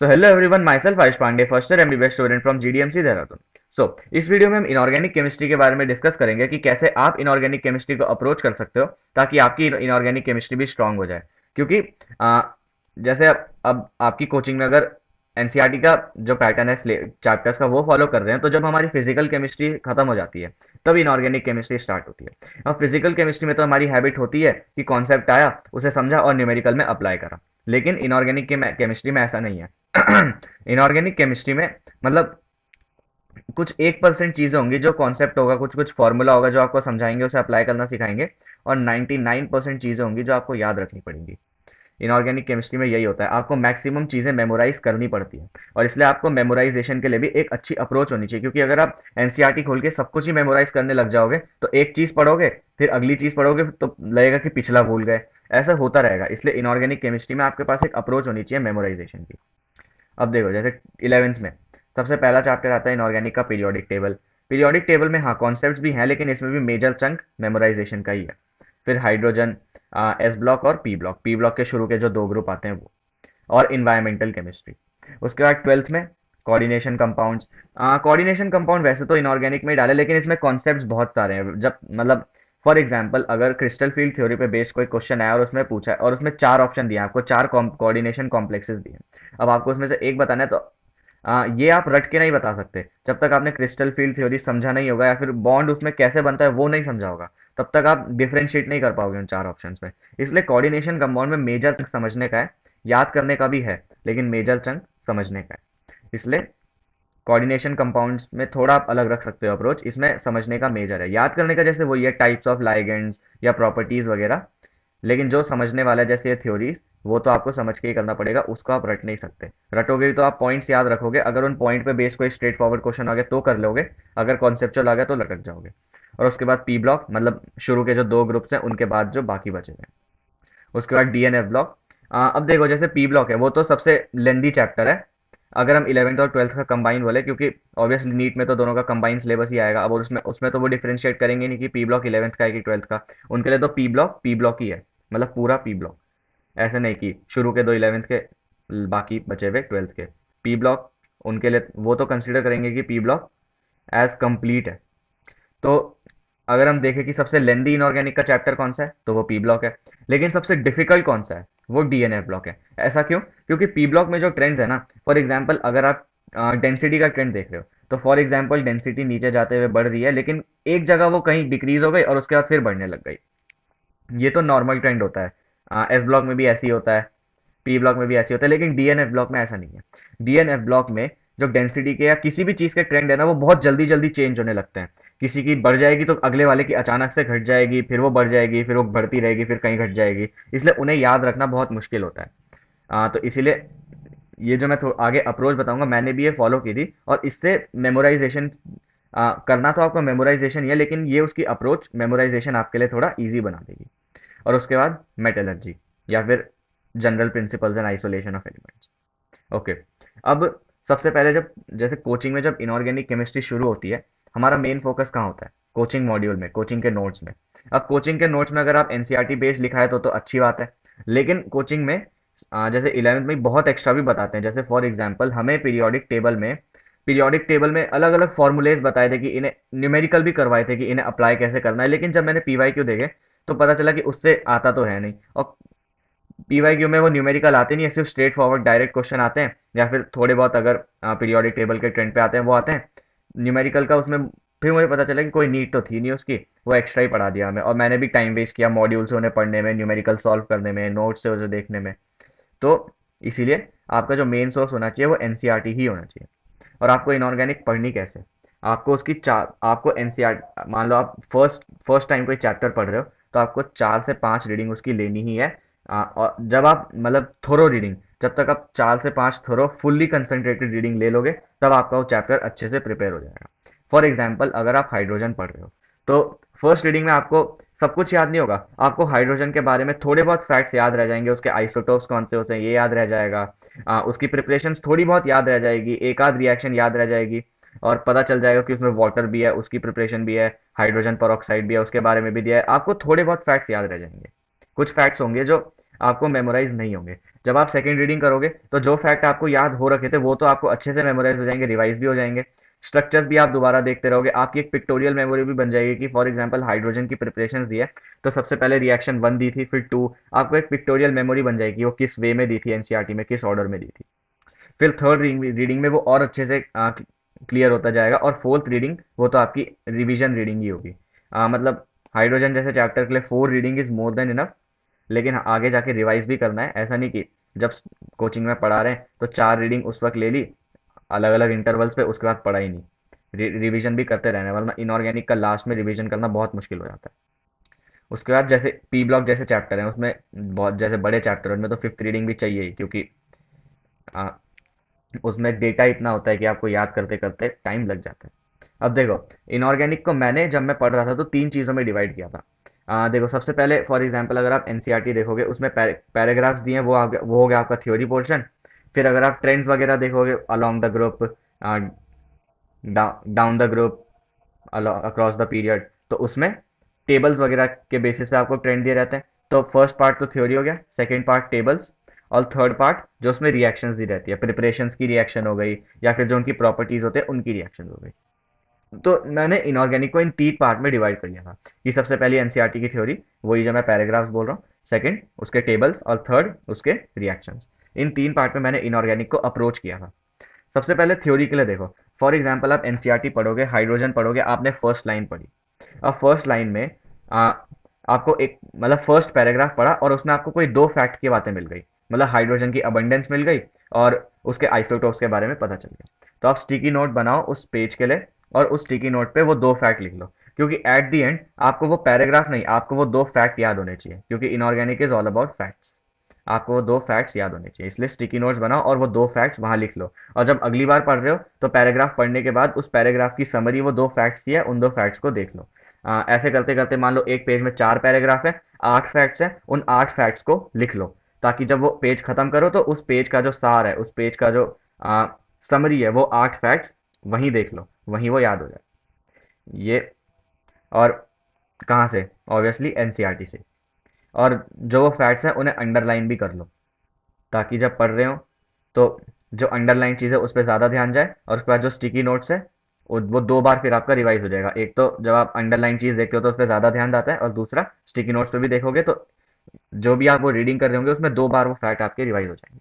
So hello everyone, myself Ayush Pandey, first year MBBS student from GDMC Dehradun. So इस video में हम inorganic chemistry के बारे में डिस्कस करेंगे कि कैसे आप इनऑर्गेनिक केमिस्ट्री को अप्रोच कर सकते हो ताकि आपकी इनऑर्गेनिक केमिस्ट्री भी स्ट्रांग हो जाए। क्योंकि आ, जैसे अब आपकी कोचिंग में अगर एनसीईआरटी का जो पैटर्न है चैप्टर्स का वो फॉलो कर रहे हैं, तो जब हमारी फिजिकल केमिस्ट्री खत्म हो जाती है तब इनऑर्गेनिक केमिस्ट्री स्टार्ट होती है। अब फिजिकल केमिस्ट्री में तो हमारी हैबिट होती है कि कॉन्सेप्ट आया, उसे समझा और न्यूमेरिकल में अप्लाई करा। लेकिन इनऑर्गेनिक केमिस्ट्री में ऐसा नहीं है। इनऑर्गेनिक केमिस्ट्री में मतलब कुछ 1% चीजें होंगी जो कॉन्सेप्ट होगा, कुछ कुछ फॉर्मूला होगा जो आपको समझाएंगे, उसे अप्लाई करना सिखाएंगे। और 99% चीजें होंगी जो आपको याद रखनी पड़ेंगी। इनऑर्गेनिक केमिस्ट्री में यही होता है, आपको मैक्सिमम चीजें मेमोराइज करनी पड़ती है। और इसलिए आपको मेमोराइजेशन के लिए भी एक अच्छी अप्रोच होनी चाहिए, क्योंकि अगर आप एनसीईआरटी खोल के सब कुछ ही मेमोराइज करने लग जाओगे तो एक चीज पढ़ोगे, फिर अगली चीज पढ़ोगे तो लगेगा कि पिछला भूल गए। ऐसा होता रहेगा। इसलिए इनऑर्गेनिक केमिस्ट्री में आपके पास एक अप्रोच होनी चाहिए मेमोराइजेशन की। अब देखो, जैसे 11th में सबसे पहला चैप्टर आता है इनऑर्गेनिक का पीरियोडिक टेबल। पीरियोडिक टेबल में हाँ कॉन्सेप्ट्स भी हैं, लेकिन इसमें भी मेजर चंक मेमोराइजेशन का ही है। फिर हाइड्रोजन, एस ब्लॉक और पी ब्लॉक के शुरू के जो दो ग्रुप आते हैं वो, और इन्वायरमेंटल केमिस्ट्री। उसके बाद 12th में कोऑर्डिनेशन कंपाउंड्स। कोऑर्डिनेशन कंपाउंड वैसे तो इनऑर्गेनिक में ही डाले, लेकिन इसमें कॉन्सेप्ट्स बहुत सारे हैं। जब मतलब फॉर एग्जाम्पल अगर क्रिस्टल फील्ड थ्योरी पे बेस्ड कोई क्वेश्चन आया और उसमें पूछा है और उसमें चार ऑप्शन दिए हैं, आपको चार कोऑर्डिनेशन कॉम्प्लेक्सेस दिए हैं, अब आपको उसमें से एक बताना है, तो ये आप रट के नहीं बता सकते जब तक आपने क्रिस्टल फील्ड थ्योरी समझा नहीं होगा, या फिर बॉन्ड उसमें कैसे बनता है वो नहीं समझा होगा। तब तक आप डिफरेंशिएट नहीं कर पाओगे उन चार ऑप्शंस में। इसलिए कोऑर्डिनेशन कंपाउंड में मेजर चंक समझने का है, याद करने का भी है, लेकिन मेजर चंक समझने का है। इसलिए कोऑर्डिनेशन कंपाउंड्स में थोड़ा आप अलग रख सकते हो अप्रोच, इसमें समझने का मेजर है। याद करने का जैसे वही है, टाइप्स ऑफ लाइगेंड्स या प्रॉपर्टीज वगैरह। लेकिन जो समझने वाला है जैसे ये थ्योरीज, वो तो आपको समझ के ही करना पड़ेगा, उसको आप रट नहीं सकते। रटोगे तो आप पॉइंट्स याद रखोगे, अगर उन पॉइंट पे बेस कोई स्ट्रेट फॉरवर्ड क्वेश्चन आ गया तो कर लोगे, अगर कॉन्सेप्चुअल आ गया तो लटक जाओगे। और उसके बाद पी ब्लॉक, मतलब शुरू के जो दो ग्रुप्स हैं उनके बाद जो बाकी बचे हैं। उसके बाद डीएनएफ ब्लॉक। अब देखो, जैसे पी ब्लॉक है वो तो सबसे लेंदी चैप्टर है अगर हम 11th और 12th का कंबाइन बोले, क्योंकि ऑब्वियसली नीट में तो दोनों का कंबाइन सिलेबस ही आएगा। अब उसमें उसमें तो वो डिफरेंशिएट करेंगे नहीं कि पी ब्लॉक 11th का है कि 12th का। उनके लिए तो पी ब्लॉक ही है, मतलब पूरा पी ब्लॉक। ऐसे नहीं कि शुरू के दो 11th के, बाकी बचे हुए 12th के। पी ब्लॉक उनके लिए वो तो कंसिडर करेंगे कि पी ब्लॉक एज कंप्लीट है। तो अगर हम देखें कि सबसे लेंदी इनऑर्गेनिक का चैप्टर कौन सा है, तो वो पी ब्लॉक है। लेकिन सबसे डिफिकल्ट कौन सा है, वो डीएनएफ ब्लॉक है। ऐसा क्यों? क्योंकि पी ब्लॉक में जो ट्रेंड्स है ना, फॉर एग्जांपल अगर आप डेंसिटी का ट्रेंड देख रहे हो, तो फॉर एग्जांपल डेंसिटी नीचे जाते हुए बढ़ रही है, लेकिन एक जगह वो कहीं डिक्रीज हो गई और उसके बाद फिर बढ़ने लग गई। ये तो नॉर्मल ट्रेंड होता है। एस ब्लॉक में भी ऐसे ही होता है, पी ब्लॉक में भी ऐसे होता है, लेकिन डीएनएफ ब्लॉक में ऐसा नहीं है। डीएनएफ ब्लॉक में जो डेंसिटी के या किसी भी चीज के ट्रेंड है ना, वो बहुत जल्दी जल्दी चेंज होने लगते हैं। किसी की बढ़ जाएगी तो अगले वाले की अचानक से घट जाएगी, फिर वो बढ़ जाएगी, फिर वो बढ़ती रहेगी, फिर कहीं घट जाएगी। इसलिए उन्हें याद रखना बहुत मुश्किल होता है। तो इसीलिए ये जो मैं आगे अप्रोच बताऊंगा, मैंने भी ये फॉलो की थी, और इससे मेमोराइजेशन करना तो आपका मेमोराइजेशन ही है, लेकिन ये उसकी अप्रोच मेमोराइजेशन आपके लिए थोड़ा इजी बना देगी। और उसके बाद मेटलर्जी, या फिर general principles and isolation of elements. Okay. अब सबसे पहले जब जैसे कोचिंग में जब इनऑर्गेनिक केमिस्ट्री शुरू होती है, हमारा मेन फोकस कहाँ होता है? कोचिंग मॉड्यूल में, कोचिंग के नोट्स में। अब कोचिंग के नोट्स में अगर आप एनसीईआरटी बेस्ड लिखा है तो अच्छी बात है। लेकिन कोचिंग में जैसे 11th में बहुत एक्स्ट्रा भी बताते हैं। जैसे फॉर एग्जांपल हमें पीरियोडिक टेबल में अलग अलग फॉर्मूलेज बताए थे कि इन्हें न्यूमेरिकल भी करवाए थे कि इन्हें अप्लाई कैसे करना है। लेकिन जब मैंने पीवाई क्यू देखे तो पता चला कि उससे आता तो है नहीं। और पीवाईक्यू में वो न्यूमेरिकल आते नहीं है, सिर्फ स्ट्रेट फॉरवर्ड डायरेक्ट क्वेश्चन आते हैं, या फिर थोड़े बहुत अगर पीरियोडिक टेबल के ट्रेंड पे आते हैं वो आते हैं। न्यूमेरिकल का उसमें फिर मुझे पता चला कि कोई नीड तो थी नहीं उसकी, वो एक्स्ट्रा ही पढ़ा दिया हमें, और मैंने भी टाइम वेस्ट किया मॉड्यूल से उन्हें पढ़ने में, न्यूमेरिकल सॉल्व करने में, नोट से उसे देखने में। तो इसीलिए आपका जो मेन सोर्स होना चाहिए वो एनसीईआरटी ही होना चाहिए। और आपको इनऑर्गेनिक पढ़नी कैसे? आपको उसकी चार, आपको एनसीईआरटी, मान लो आप फर्स्ट फर्स्ट टाइम कोई चैप्टर पढ़ रहे हो, तो आपको 4 से 5 रीडिंग उसकी लेनी ही है। और जब आप मतलब थोरो रीडिंग, जब तक आप 4 से 5 थोरो फुल्ली कंसंट्रेटेड रीडिंग ले लोगे, तब आपका वो चैप्टर अच्छे से प्रिपेयर हो जाएगा। फॉर एग्जाम्पल अगर आप हाइड्रोजन पढ़ रहे हो, तो फर्स्ट रीडिंग में आपको सब कुछ याद नहीं होगा। आपको हाइड्रोजन के बारे में थोड़े बहुत फैक्ट्स याद रह जाएंगे, उसके आइसोटोप्स कौन से होते हैं ये याद रह जाएगा। उसकी प्रिपरेशन थोड़ी बहुत याद रह जाएगी, एक आध रिएक्शन याद रह जाएगी, और पता चल जाएगा कि उसमें वाटर भी है, उसकी प्रिपरेशन भी है, हाइड्रोजन पेरोक्साइड भी है, उसके बारे में भी दिया है। आपको थोड़े बहुत फैक्ट्स याद रह जाएंगे। कुछ फैक्ट्स होंगे जो आपको मेमोराइज नहीं होंगे। जब आप सेकंड रीडिंग करोगे तो जो फैक्ट आपको याद हो रखे थे वो तो आपको अच्छे से मेमोराइज हो जाएंगे, रिवाइज भी हो जाएंगे। स्ट्रक्चर्स भी आप दोबारा देखते रहोगे, आपकी एक पिक्टोरियल मेमोरी भी बन जाएगी कि फॉर एग्जांपल हाइड्रोजन की प्रिपरेशंस दी है तो सबसे पहले रिएक्शन 1 दी थी, फिर 2, आपको एक पिक्टोरियल मेमोरी बन जाएगी वो किस वे में दी थी एनसीईआरटी में, किस ऑर्डर में दी थी। फिर थर्ड रीडिंग में वो और अच्छे से क्लियर होता जाएगा, और फोर्थ रीडिंग वो तो आपकी रिवीजन रीडिंग ही होगी। मतलब हाइड्रोजन जैसे चैप्टर के लिए 4 reading is more than enough, लेकिन आगे जाके रिवाइज भी करना है। ऐसा नहीं कि जब कोचिंग में पढ़ा रहे हैं तो 4 रीडिंग उस वक्त ले ली अलग अलग इंटरवल्स पे, उसके बाद पढ़ा ही नहीं। रिवीजन भी करते रहना है, वरना इनऑर्गेनिक का लास्ट में रिवीजन करना बहुत मुश्किल हो जाता है। उसके बाद जैसे पी ब्लॉक जैसे चैप्टर है उसमें बहुत जैसे बड़े चैप्टर उनमें तो फिफ्थ रीडिंग भी चाहिए ही, क्योंकि आ, उसमें डेटा इतना होता है कि आपको याद करते करते टाइम लग जाता है। अब देखो, इनऑर्गेनिक को मैंने जब मैं पढ़ रहा था तो 3 चीज़ों में डिवाइड किया था। देखो सबसे पहले फॉर एग्जांपल अगर आप एनसीईआरटी देखोगे उसमें पैराग्राफ्स दिए हैं, वो हो गया आपका थ्योरी पोर्शन। फिर अगर आप ट्रेंड्स वगैरह देखोगे along the group, down the group, across the period, तो उसमें टेबल्स वगैरह के बेसिस पे आपको ट्रेंड दिए रहते हैं। तो फर्स्ट पार्ट तो थ्योरी हो गया, सेकंड पार्ट टेबल्स, और थर्ड पार्ट जो उसमें रिएक्शंस दी रहती है, प्रिपरेशंस की रिएक्शन हो गई या फिर जो उनकी प्रॉपर्टीज होते हैं उनकी रिएक्शन हो गई। तो मैंने इनऑर्गेनिक को इन 3 पार्ट में डिवाइड कर लिया था कि सबसे पहले एनसीईआरटी की थ्योरी, वही जो मैं पैराग्राफ्स बोल रहा हूँ, सेकंड उसके टेबल्स, और थर्ड उसके रिएक्शंस। इन 3 पार्ट में मैंने इनऑर्गेनिक को अप्रोच किया था। सबसे पहले थ्योरी के लिए देखो, फॉर एग्जाम्पल आप एनसीईआरटी पढ़ोगे, हाइड्रोजन पढ़ोगे, आपने फर्स्ट लाइन पढ़ी। अब फर्स्ट लाइन में आ, आपको एक मतलब फर्स्ट पैराग्राफ पढ़ा और उसमें आपको कोई 2 फैक्ट की बातें मिल गई, मतलब हाइड्रोजन की अबंडेंस मिल गई और उसके आइसोटोप्स के बारे में पता चल गया। तो आप स्टिकी नोट बनाओ उस पेज के लिए और उस स्टिकी नोट पे वो 2 फैक्ट लिख लो, क्योंकि एट द एंड आपको वो पैराग्राफ नहीं, आपको वो 2 फैक्ट याद होने चाहिए, क्योंकि inorganic is all about facts. आपको वो 2 फैक्ट्स याद होने चाहिए, इसलिए स्टिकी नोट्स बनाओ और वो 2 फैक्ट्स वहां लिख लो। और जब अगली बार पढ़ रहे हो तो पैराग्राफ पढ़ने के बाद उस पैराग्राफ की समरी वो 2 फैक्ट्स की है, उन 2 फैक्ट्स को देख लो। ऐसे करते करते मान लो एक पेज में 4 पैराग्राफ है, 8 फैक्ट्स हैं, उन 8 फैक्ट्स को लिख लो, ताकि जब वो पेज खत्म करो तो उस पेज का जो सार है, उस पेज का जो समरी है, वो 8 फैक्ट्स वहीं देख लो, वहीं वो याद हो जाए। ये और कहाँ से? ऑब्वियसली एनसीईआरटी से। और जो वो फैक्ट्स हैं उन्हें अंडरलाइन भी कर लो, ताकि जब पढ़ रहे हो तो जो अंडरलाइन चीज़ है उस पर ज़्यादा ध्यान जाए, और उसके बाद जो स्टिकी नोट्स है वो 2 बार फिर आपका रिवाइज हो जाएगा। एक तो जब आप अंडरलाइन चीज़ देखते हो तो उस पर ज़्यादा ध्यान जाता है, और दूसरा स्टिकी नोट्स पे भी देखोगे तो जो भी आप वो रीडिंग कर रहे होंगे उसमें 2 बार वो फैक्ट आपके रिवाइज हो जाएंगे।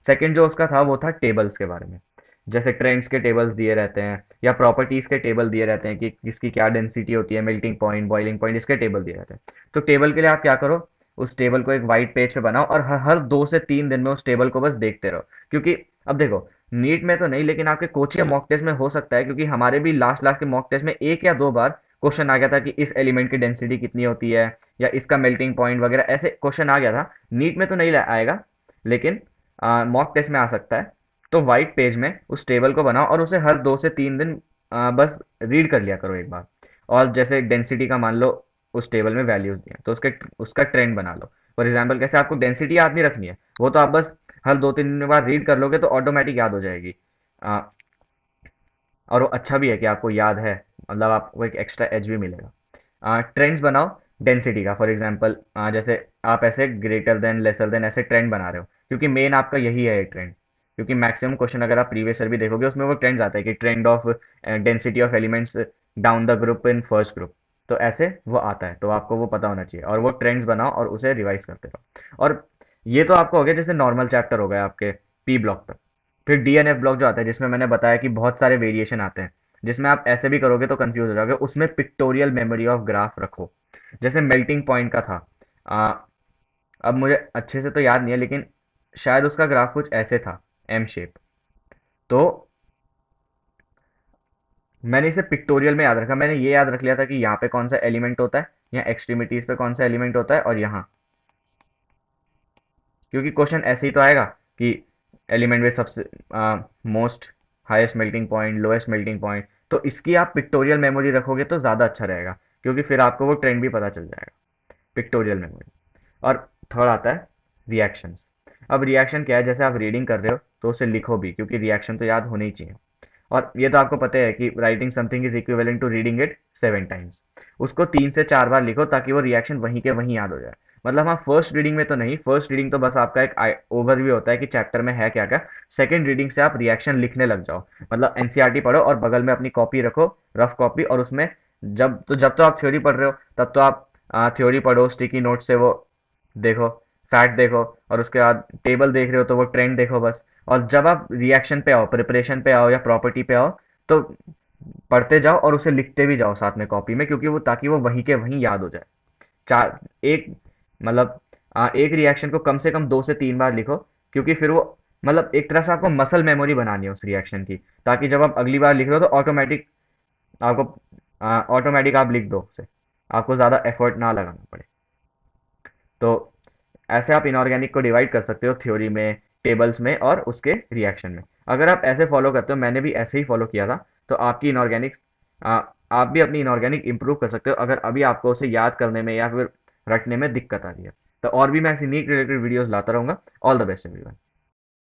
सेकंड जो उसका था वो था टेबल्स के बारे में। जैसे ट्रेंड्स के टेबल्स दिए रहते हैं या प्रॉपर्टीज के टेबल दिए रहते हैं कि किसकी क्या डेंसिटी होती है, मेल्टिंग पॉइंट, बॉइलिंग पॉइंट, इसके टेबल दिए रहते हैं। तो टेबल के लिए आप क्या करो, उस टेबल को एक वाइट पेज पे बनाओ और हर हर 2 से 3 दिन में उस टेबल को बस देखते रहो। क्योंकि अब देखो, नीट में तो नहीं लेकिन आपके कोचिंग मॉक टेस्ट में हो सकता है, क्योंकि हमारे भी लास्ट लास्ट के मॉक टेस्ट में 1 या 2 बार क्वेश्चन आ गया था कि इस एलिमेंट की डेंसिटी कितनी होती है या इसका मेल्टिंग पॉइंट वगैरह, ऐसे क्वेश्चन आ गया था। नीट में तो नहीं आएगा, लेकिन मॉक टेस्ट में आ सकता है। तो वाइट पेज में उस टेबल को बनाओ और उसे हर 2 से 3 दिन बस रीड कर लिया करो एक बार। और जैसे डेंसिटी का मान लो उस टेबल में वैल्यूज दिए तो उसका ट्रेंड बना लो। फॉर एग्जाम्पल कैसे, आपको डेंसिटी याद नहीं रखनी है, वो तो आप बस हर 2-3 बार रीड कर लोगे तो ऑटोमेटिक याद हो जाएगी। आ, और वो अच्छा भी है कि आपको याद है, मतलब आपको एक एक्स्ट्रा एज भी मिलेगा। ट्रेंड्स बनाओ डेंसिटी का, फॉर एग्जांपल जैसे आप ऐसे ग्रेटर देन, लेसर देन, ऐसे ट्रेंड बना रहे हो, क्योंकि मेन आपका यही है ट्रेंड। क्योंकि मैक्सिमम क्वेश्चन अगर आप प्रीवियस ईयर भी देखोगे उसमें वो ट्रेंड्स आता है कि trend of density of elements down the group in first group, तो ऐसे वो आता है, तो आपको वो पता होना चाहिए और वो ट्रेंड्स बनाओ और उसे रिवाइज करते रहो। और ये तो आपको हो गया जैसे नॉर्मल चैप्टर हो गए आपके पी ब्लॉक तक। फिर डीएनएफ ब्लॉक जो आता है, जिसमें मैंने बताया कि बहुत सारे वेरिएशन आते हैं, जिसमें आप ऐसे भी करोगे तो कंफ्यूज हो जाओगे, उसमें पिक्टोरियल मेमोरी ऑफ ग्राफ रखो। जैसे मेल्टिंग पॉइंट का था, आ, अब मुझे अच्छे से तो याद नहीं है, लेकिन शायद उसका ग्राफ कुछ ऐसे था, एम शेप। तो मैंने इसे पिक्टोरियल में याद रखा, मैंने ये याद रख लिया था कि यहाँ पे कौन सा एलिमेंट होता है, यहाँ एक्सट्रीमिटीज पे कौन सा एलिमेंट होता है, और यहाँ, क्योंकि क्वेश्चन ऐसे ही तो आएगा कि एलिमेंट में सबसे most highest melting point, lowest melting point. तो इसकी आप पिक्टोरियल मेमोरी रखोगे तो ज़्यादा अच्छा रहेगा, क्योंकि फिर आपको वो ट्रेंड भी पता चल जाएगा, पिक्टोरियल मेमोरी। और थर्ड आता है रिएक्शंस। अब रिएक्शन क्या है, जैसे आप रीडिंग कर रहे हो तो उसे लिखो भी, क्योंकि रिएक्शन तो याद होने ही चाहिए। और ये तो आपको पता है कि writing something is equivalent to reading it 7 times. उसको 3 से 4 बार लिखो ताकि वो रिएक्शन वहीं के वहीं याद हो जाए। मतलब हाँ, फर्स्ट रीडिंग में तो नहीं, फर्स्ट रीडिंग तो बस आपका एक ओवरव्यू होता है कि चैप्टर में है क्या क्या। सेकंड रीडिंग से आप रिएक्शन लिखने लग जाओ, मतलब एनसीईआरटी पढ़ो और बगल में अपनी कॉपी रखो, रफ कॉपी, और उसमें जब तो आप थ्योरी पढ़ रहे हो तब तो आप थ्योरी पढ़ो, स्टिकी नोट से वो देखो, फैक्ट देखो, और उसके बाद टेबल देख रहे हो तो वो ट्रेंड देखो बस। और जब आप रिएक्शन पे आओ, प्रिपरेशन पे आओ या प्रॉपर्टी पे आओ, तो पढ़ते जाओ और उसे लिखते भी जाओ साथ में कॉपी में, क्योंकि वो ताकि वो वहीं के वहीं याद हो जाए। चार एक मतलब एक रिएक्शन को कम से कम 2 से 3 बार लिखो, क्योंकि फिर वो मतलब एक तरह से आपको मसल मेमोरी बनानी है उस रिएक्शन की, ताकि जब आप अगली बार लिख रहे हो तो आपको ऑटोमेटिक आप लिख दो उसे, आपको ज़्यादा एफर्ट ना लगाना पड़े। तो ऐसे आप इनऑर्गेनिक को डिवाइड कर सकते हो, थ्योरी में, टेबल्स में और उसके रिएक्शन में। अगर आप ऐसे फॉलो करते हो, मैंने भी ऐसे ही फॉलो किया था, तो आपकी इनऑर्गेनिक आप भी अपनी इनऑर्गेनिक इंप्रूव कर सकते हो, अगर अभी आपको उसे याद करने में या फिर रटने में दिक्कत आ रही है। तो और भी मैं ऐसी नीट रिलेटेड वीडियोस लाता रहूंगा। All the best everyone.